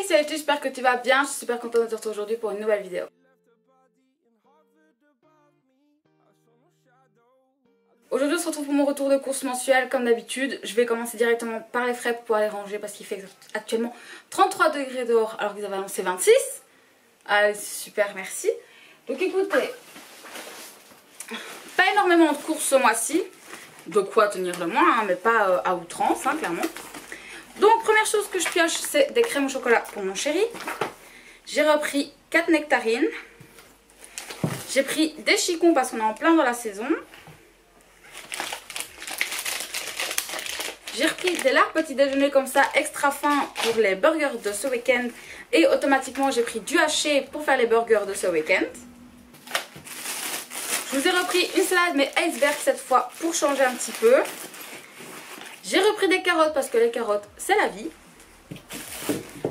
salut, j'espère que tu vas bien, je suis super contente de te retrouver aujourd'hui pour une nouvelle vidéo. Aujourd'hui on se retrouve pour mon retour de course mensuel comme d'habitude. Je vais commencer directement par les frais pour pouvoir les ranger parce qu'il fait actuellement 33 degrés dehors alors qu'ils avaient annoncé 26. Allez, super, merci. Donc écoutez, pas énormément de courses ce mois-ci, de quoi tenir le mois, hein, mais pas à outrance, hein, clairement. Donc première chose que je pioche, c'est des crèmes au chocolat pour mon chéri. J'ai repris 4 nectarines. J'ai pris des chicons parce qu'on est en plein dans la saison. J'ai repris des lards petit déjeuner comme ça, extra fin pour les burgers de ce week-end. Et automatiquement j'ai pris du haché pour faire les burgers de ce week-end. Je vous ai repris une salade mais iceberg cette fois pour changer un petit peu. J'ai repris des carottes parce que les carottes c'est la vie.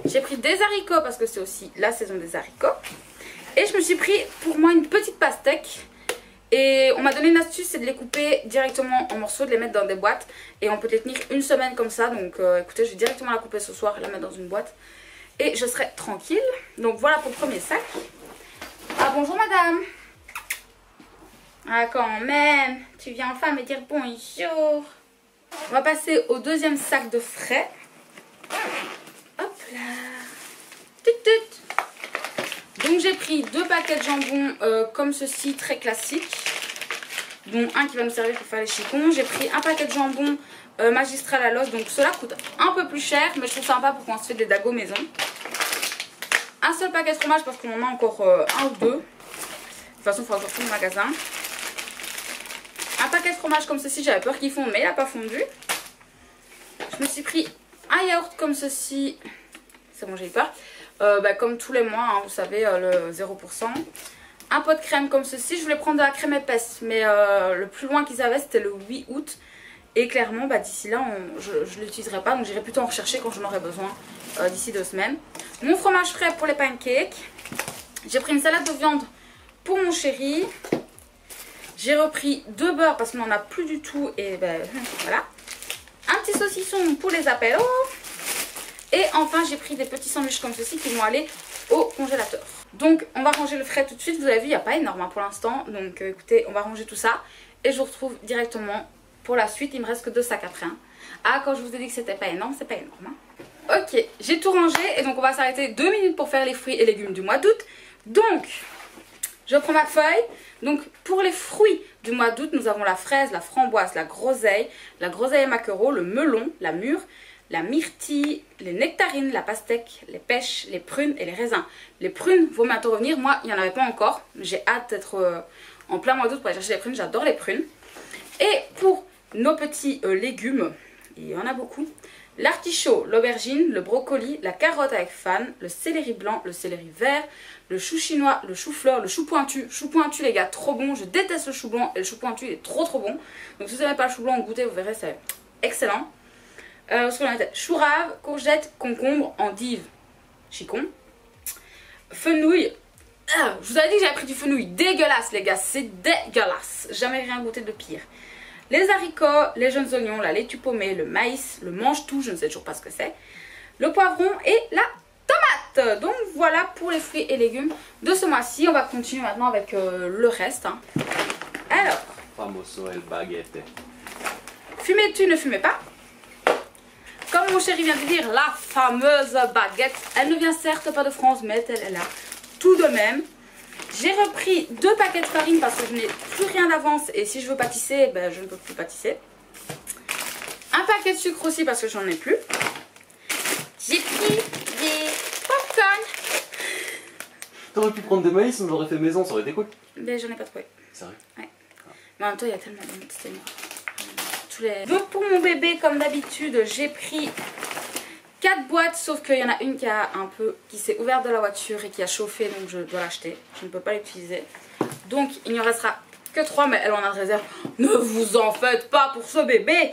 J'ai pris des haricots parce que c'est aussi la saison des haricots. Et je me suis pris pour moi une petite pastèque. Et on m'a donné une astuce, c'est de les couper directement en morceaux, de les mettre dans des boîtes. Et on peut les tenir une semaine comme ça. Donc écoutez, je vais directement la couper ce soir et la mettre dans une boîte. Et je serai tranquille. Donc voilà pour le premier sac. Ah bonjour madame. Ah quand même, tu viens enfin me dire bonjour. On va passer au deuxième sac de frais. Hop là. Tut tut. Donc j'ai pris 2 paquets de jambon comme ceci, très classique. Dont un qui va me servir pour faire les chicons. J'ai pris un paquet de jambon magistral à l'os. Donc cela coûte un peu plus cher, mais je trouve ça sympa pour qu'on se fait des dagos maison. Un seul paquet de fromage parce qu'on en a encore un ou deux. De toute façon, il faudra que je retourne au magasin. Un paquet de fromage comme ceci, j'avais peur qu'il fonde, mais il n'a pas fondu. Je me suis pris un yaourt comme ceci. C'est bon, j'ai eu peur. Comme tous les mois, hein, vous savez, le 0%. Un pot de crème comme ceci. Je voulais prendre de la crème épaisse, mais le plus loin qu'ils avaient, c'était le 8 août. Et clairement, d'ici là, je ne l'utiliserai pas. Donc j'irai plutôt en rechercher quand j'en aurai besoin d'ici 2 semaines. Mon fromage frais pour les pancakes. J'ai pris une salade de viande pour mon chéri. J'ai repris 2 beurres parce qu'on n'en a plus du tout. Et voilà. Un petit saucisson pour les apéros. Et enfin j'ai pris des petits sandwichs comme ceci qui vont aller au congélateur. Donc on va ranger le frais tout de suite. Vous avez vu, il n'y a pas énorme hein, pour l'instant. Donc écoutez, on va ranger tout ça. Et je vous retrouve directement pour la suite. Il me reste que 2 sacs après. Hein. Ah, quand je vous ai dit que c'était pas énorme, c'est pas énorme. Hein. Ok, j'ai tout rangé. Et donc on va s'arrêter 2 minutes pour faire les fruits et légumes du mois d'août. Donc je prends ma feuille. Donc pour les fruits du mois d'août, nous avons la fraise, la framboise, la groseille et maquereau, le melon, la mûre, la myrtille, les nectarines, la pastèque, les pêches, les prunes et les raisins. Les prunes vont bientôt revenir. Moi, il n'y en avait pas encore. J'ai hâte d'être en plein mois d'août pour aller chercher les prunes. J'adore les prunes. Et pour nos petits légumes, il y en a beaucoup. L'artichaut, l'aubergine, le brocoli, la carotte avec fan, le céleri blanc, le céleri vert, le chou chinois, le chou-fleur, le chou pointu. Chou pointu les gars, trop bon. Je déteste le chou blanc et le chou pointu il est trop bon. Donc si vous n'aimez pas le chou blanc, goûtez, vous verrez, c'est excellent. Ce qu'on a chou rave, courgette, concombre, endive, chicon, fenouil. Je vous avais dit que j'avais pris du fenouil. Dégueulasse les gars, c'est dégueulasse. Jamais rien goûté de pire. Les haricots, les jeunes oignons, la laitue paumée, le maïs, le mange-tout, je ne sais toujours pas ce que c'est, le poivron et la tomate. Donc voilà pour les fruits et légumes de ce mois-ci. On va continuer maintenant avec le reste. Hein. Alors, famoso el baguette. Fumez-tu, ne fumez pas. Comme mon chéri vient de dire, la fameuse baguette. Elle ne vient certes pas de France, mais elle est là tout de même. J'ai repris 2 paquets de farine parce que je n'ai plus rien d'avance. Et si je veux pâtisser, je ne peux plus pâtisser. Un paquet de sucre aussi parce que j'en ai plus. J'ai pris des popcorn. T'aurais pu prendre des maïs, on l'aurait fait maison, ça aurait été cool. Mais j'en ai pas trouvé. Sérieux? Ouais. Mais en même temps, il y a tellement de c'était moi. Donc pour mon bébé, comme d'habitude, j'ai pris 4 boîtes, sauf qu'il y en a une qui s'est ouverte de la voiture et qui a chauffé, donc je dois l'acheter. Je ne peux pas l'utiliser. Donc il n'y en restera que 3, mais elle en a de réserve. Ne vous en faites pas pour ce bébé.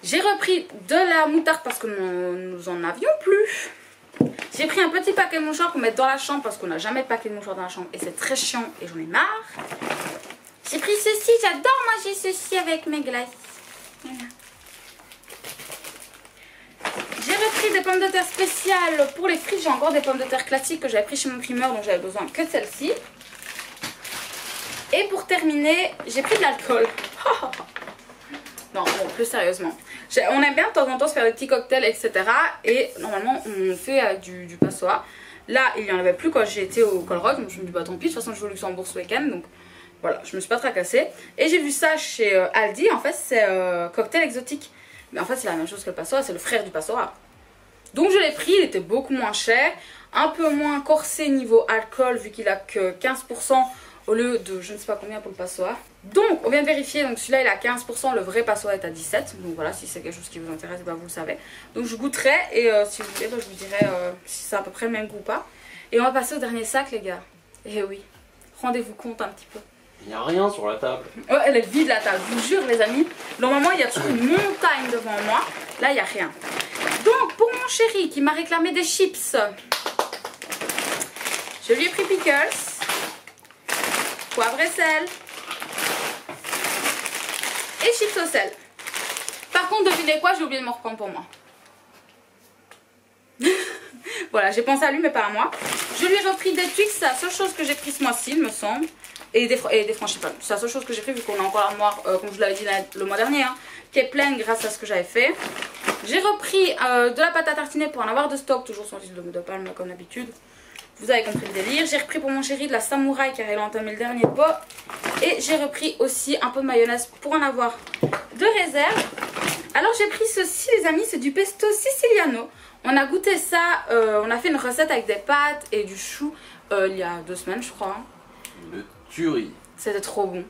J'ai repris de la moutarde parce que nous en avions plus. J'ai pris un petit paquet de mouchoirs pour mettre dans la chambre parce qu'on n'a jamais de paquet de mouchoirs dans la chambre et c'est très chiant et j'en ai marre. J'ai pris ceci, j'adore manger ceci avec mes glaces. Voilà. J'ai repris des pommes de terre spéciales pour les frites. J'ai encore des pommes de terre classiques que j'avais pris chez mon primeur, donc j'avais besoin que de celle-ci. Et pour terminer, j'ai pris de l'alcool. Non, bon, plus sérieusement. On aime bien de temps en temps se faire des petits cocktails, etc. Et normalement, on fait avec du passoa. Là, il n'y en avait plus quand j'ai été au Colrock. Donc je me dis, bah tant pis, de toute façon, je vais au Luxembourg ce week-end. Donc voilà, je me suis pas tracassée. Et j'ai vu ça chez Aldi. En fait, c'est cocktail exotique. Mais en fait, c'est la même chose que le passoa. C'est le frère du passoa. Donc je l'ai pris. Il était beaucoup moins cher. Un peu moins corsé niveau alcool, vu qu'il a que 15%. Au lieu de je ne sais pas combien pour le passoa. Donc on vient de vérifier, donc celui-là il a 15%, le vrai passoa est à 17%. Donc voilà, si c'est quelque chose qui vous intéresse, bah, vous le savez. Donc je goûterai et si vous voulez, bah, je vous dirai si c'est à peu près le même goût ou pas. Et on va passer au dernier sac les gars. Et oui, rendez-vous compte un petit peu. Il n'y a rien sur la table. Ouais, elle est vide la table, je vous jure les amis. Normalement il y a toujours une montagne devant moi. Là il n'y a rien. Donc pour mon chéri qui m'a réclamé des chips, je lui ai pris pickles. Poivre et sel. Et chips au sel. Par contre, devinez quoi, j'ai oublié de me reprendre pour moi. Voilà, j'ai pensé à lui, mais pas à moi. Je lui ai repris des Twix, c'est la seule chose que j'ai pris ce mois-ci, il me semble. Et des franchipanes. C'est la seule chose que j'ai pris, vu qu'on a encore l'armoire, comme je vous l'avais dit le mois dernier, hein, qui est pleine grâce à ce que j'avais fait. J'ai repris de la pâte à tartiner pour en avoir de stock, toujours sans huile de palme, comme d'habitude. Vous avez compris le délire. J'ai repris pour mon chéri de la samouraï car il a entamé le dernier pot. Et j'ai repris aussi un peu de mayonnaise pour en avoir de réserve. Alors j'ai pris ceci les amis, c'est du pesto siciliano. On a goûté ça, on a fait une recette avec des pâtes et du chou il y a 2 semaines je crois. Une tuerie. C'était trop bon.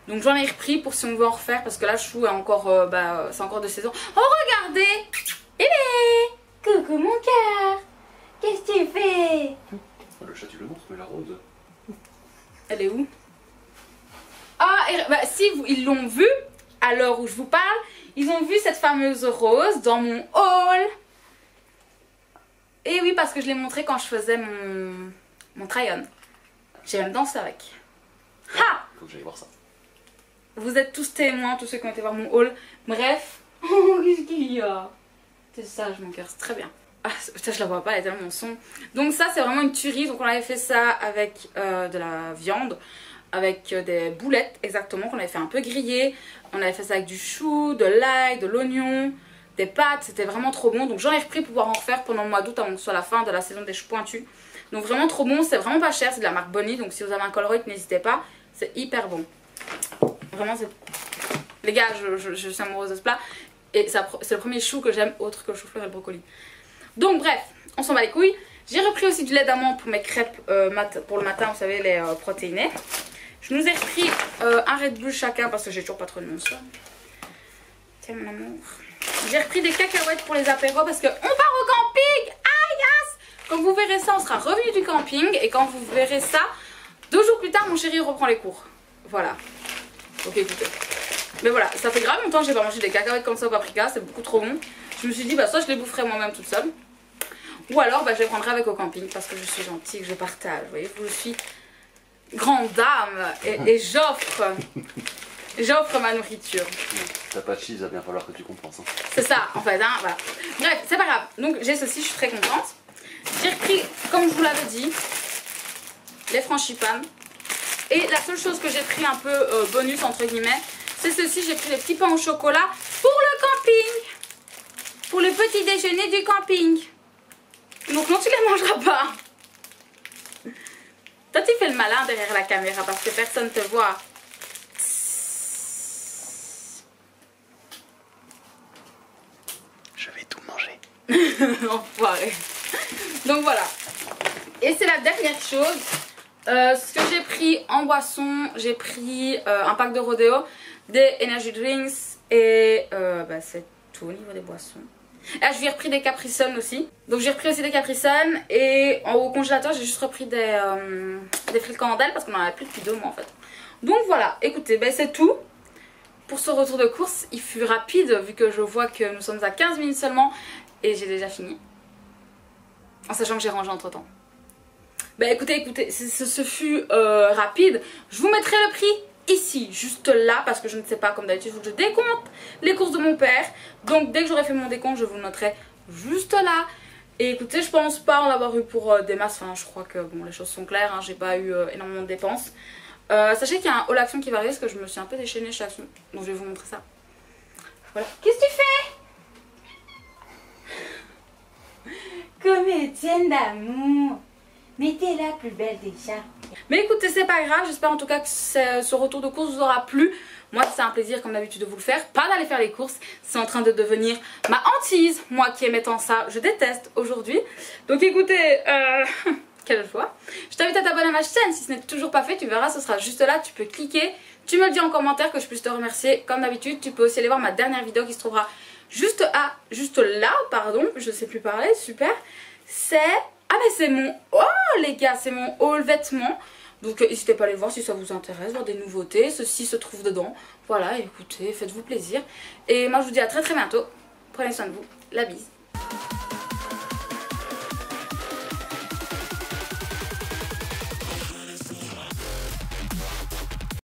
Donc j'en ai repris pour si on veut en refaire parce que là le chou est encore, c'est encore de saison. Oh regardez, bébé, coucou mon cœur, qu'est-ce que tu fais? Le chat tu le montres mais la rose. Elle est où? Ah, si ils l'ont vu à l'heure où je vous parle, ils ont vu cette fameuse rose dans mon haul. Et oui, parce que je l'ai montré quand je faisais mon try-on. J'ai même dansé avec. Ha! Faut que j'aille voir ça. Vous êtes tous témoins, tous ceux qui ont été voir mon haul. Bref. Oh, qu'est-ce qu'il y a? C'est sage mon cœur, c'est très bien. Ah, putain, je la vois pas, elle est tellement son. Donc ça, c'est vraiment une tuerie. Donc on avait fait ça avec de la viande, avec des boulettes, exactement, qu'on avait fait un peu griller. On avait fait ça avec du chou, de l'ail, de l'oignon, des pâtes. C'était vraiment trop bon. Donc j'en ai repris pour pouvoir en refaire pendant le mois d'août, avant que ce soit la fin de la saison des choux pointus. Donc vraiment trop bon, c'est vraiment pas cher, c'est de la marque Bonnie. Donc si vous avez un Colruyt, n'hésitez pas, c'est hyper bon. Vraiment, c'est... Les gars, je suis amoureuse de ce plat. Et c'est le premier chou que j'aime, autre que le chou-fleur et le brocoli. Donc bref, on s'en bat les couilles. J'ai repris aussi du lait d'amande pour mes crêpes pour le matin, vous savez, les protéinés. Je nous ai repris un Red Bull chacun parce que j'ai toujours pas trop de mon soin. Tiens mon amour. J'ai repris des cacahuètes pour les apéros parce qu'on part au camping. Ah yes! Quand vous verrez ça, on sera revenu du camping. Et quand vous verrez ça, 2 jours plus tard, mon chéri reprend les cours. Voilà. Donc écoutez. Mais voilà, ça fait grave longtemps que j'ai pas mangé des cacahuètes comme ça au paprika, c'est beaucoup trop bon. Je me suis dit, bah soit je les boufferai moi-même toute seule, ou alors bah, je les prendrai avec au camping parce que je suis gentille, que je partage. Vous voyez, je suis grande dame et j'offre ma nourriture. T'as pas de cheese, il va bien falloir que tu compenses. Hein. C'est ça, en fait, hein, voilà. Bref, c'est pas grave. Donc j'ai ceci, je suis très contente. J'ai repris, comme je vous l'avais dit, les franchipanes. Et la seule chose que j'ai pris un peu bonus entre guillemets, c'est ceci, j'ai pris les petits pains au chocolat pour le camping. Pour le petit déjeuner du camping. Donc non, tu les mangeras pas. Toi, tu fais le malin derrière la caméra parce que personne te voit. Je vais tout manger. Enfoiré. Donc voilà. Et c'est la dernière chose. Ce que j'ai pris en boisson, j'ai pris un pack de Rodeo, des energy drinks et c'est tout au niveau des boissons. Ah, je lui ai repris des Capri Sun aussi. Donc j'ai repris aussi des Capri Sun et au congélateur j'ai juste repris des fricandelles parce qu'on en avait plus depuis 2 mois en fait. Donc voilà, écoutez, c'est tout pour ce retour de course. Il fut rapide vu que je vois que nous sommes à 15 minutes seulement et j'ai déjà fini. En sachant que j'ai rangé entre temps. Écoutez, ce fut rapide. Je vous mettrai le prix ici, juste là, parce que je ne sais pas, comme d'habitude, il faut que je décompte les courses de mon père. Donc dès que j'aurai fait mon décompte, je vous le noterai juste là. Et écoutez, je pense pas en avoir eu pour des masses, enfin je crois que bon, les choses sont claires, hein, j'ai pas eu énormément de dépenses. Sachez qu'il y a un haul Action qui va arriver parce que je me suis un peu déchaînée chez Action, donc je vais vous montrer ça. Voilà. Qu'est-ce que tu fais? Comédienne d'amour, mais t'es la plus belle déjà. Mais écoutez, c'est pas grave, j'espère en tout cas que ce retour de course vous aura plu. Moi c'est un plaisir comme d'habitude de vous le faire, pas d'aller faire les courses, c'est en train de devenir ma hantise, moi qui aimais tant ça, je déteste aujourd'hui. Donc écoutez, quelle joie. Je t'invite à t'abonner à ma chaîne si ce n'est toujours pas fait, tu verras, ce sera juste là, tu peux cliquer, tu me le dis en commentaire que je puisse te remercier comme d'habitude. Tu peux aussi aller voir ma dernière vidéo qui se trouvera juste là, pardon, je sais plus parler, super. C'est, ah mais c'est mon, oh les gars, c'est mon haul vêtements. Donc n'hésitez pas à aller voir si ça vous intéresse, voir des nouveautés, ceci se trouve dedans. Voilà, écoutez, faites-vous plaisir. Et moi je vous dis à très bientôt. Prenez soin de vous, la bise.